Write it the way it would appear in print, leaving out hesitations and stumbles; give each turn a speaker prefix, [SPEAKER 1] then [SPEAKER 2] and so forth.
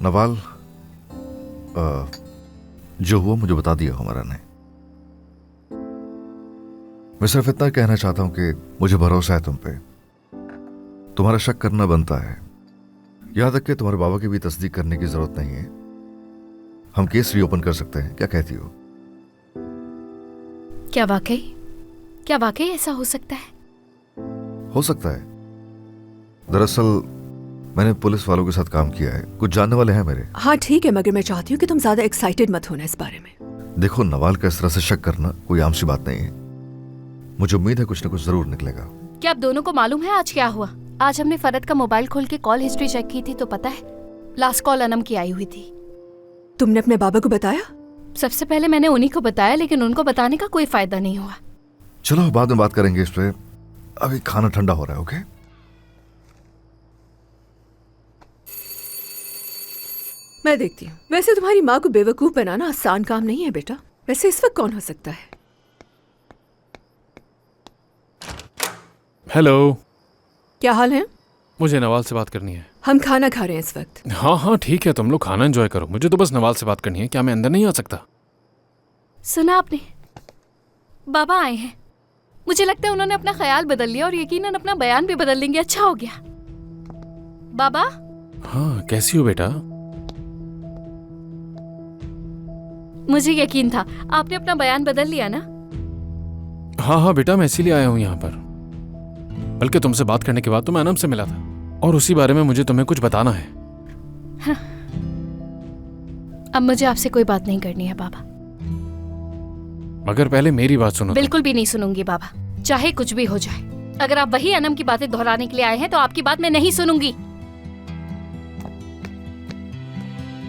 [SPEAKER 1] नवाल, जो हुआ मुझे बता दिया हमारा ने। मैं सिर्फ इतना कहना चाहता हूं कि मुझे भरोसा है तुम पे। तुम्हारा शक करना बनता है। यहां तक कि तुम्हारे बाबा की भी तस्दीक करने की जरूरत नहीं है। हम केस रीओपन कर सकते हैं। क्या कहती हो?
[SPEAKER 2] क्या वाकई ऐसा हो सकता है?
[SPEAKER 1] हो सकता है। दरअसल मैंने पुलिस वालों के साथ काम किया है, कुछ जानने वाले हैं मेरे।
[SPEAKER 3] हाँ ठीक है, मगर मैं चाहती हूँ कि तुम ज्यादा एक्साइटेड मत होना इस बारे में।
[SPEAKER 1] देखो, नवाल का इस तरह से शक करना कोई आम सी बात नहीं है। मुझे उम्मीद है कुछ न कुछ जरूर निकलेगा।
[SPEAKER 2] क्या आप दोनों को मालूम है आज क्या हुआ? आज हमने फरद का मोबाइल खोल के कॉल हिस्ट्री चेक की थी तो पता है लास्ट कॉल अनम की आई हुई थी।
[SPEAKER 3] तुमने अपने बाबा को बताया?
[SPEAKER 2] सबसे पहले मैंने उन्हीं को बताया, लेकिन उनको बताने का कोई फायदा नहीं हुआ।
[SPEAKER 1] चलो बाद में बात करेंगे इस पे। अभी खाना ठंडा हो रहा है। ओके?
[SPEAKER 3] मैं देखती हूँ। वैसे तुम्हारी माँ को बेवकूफ बनाना आसान काम नहीं है बेटा। वैसे इस वक्त कौन हो सकता है?
[SPEAKER 4] हेलो,
[SPEAKER 3] क्या हाल है?
[SPEAKER 4] मुझे नवाल से बात करनी है।
[SPEAKER 3] हम खाना खा रहे हैं इस वक्त।
[SPEAKER 4] हाँ ठीक है, तुम लोग खाना एंजॉय करो, मुझे तो बस नवाल से बात करनी है। क्या मैं अंदर नहीं आ सकता?
[SPEAKER 2] सुना आपने? बाबा आए हैं। मुझे लगता है उन्होंने अपना ख्याल बदल लिया और यकीनन अपना बयान भी बदल लेंगे। अच्छा हो गया। बाबा।
[SPEAKER 4] हाँ, कैसी हो बेटा?
[SPEAKER 2] मुझे यकीन था आपने अपना बयान बदल लिया ना।
[SPEAKER 4] हाँ बेटा, मैं इसीलिए आया हूँ यहाँ पर। बल्कि तुमसे बात करने के बाद तो मैं अनम से मिला था और उसी बारे में मुझे तुम्हें कुछ बताना है।
[SPEAKER 2] हाँ। अब मुझे आपसे कोई बात नहीं करनी है बाबा।
[SPEAKER 4] मगर पहले मेरी बात सुनो।
[SPEAKER 2] बिल्कुल भी नहीं सुनूंगी बाबा, चाहे कुछ भी हो जाए। अगर आप वही अनम की बातें दोहराने के लिए आए हैं तो आपकी बात मैं नहीं सुनूंगी।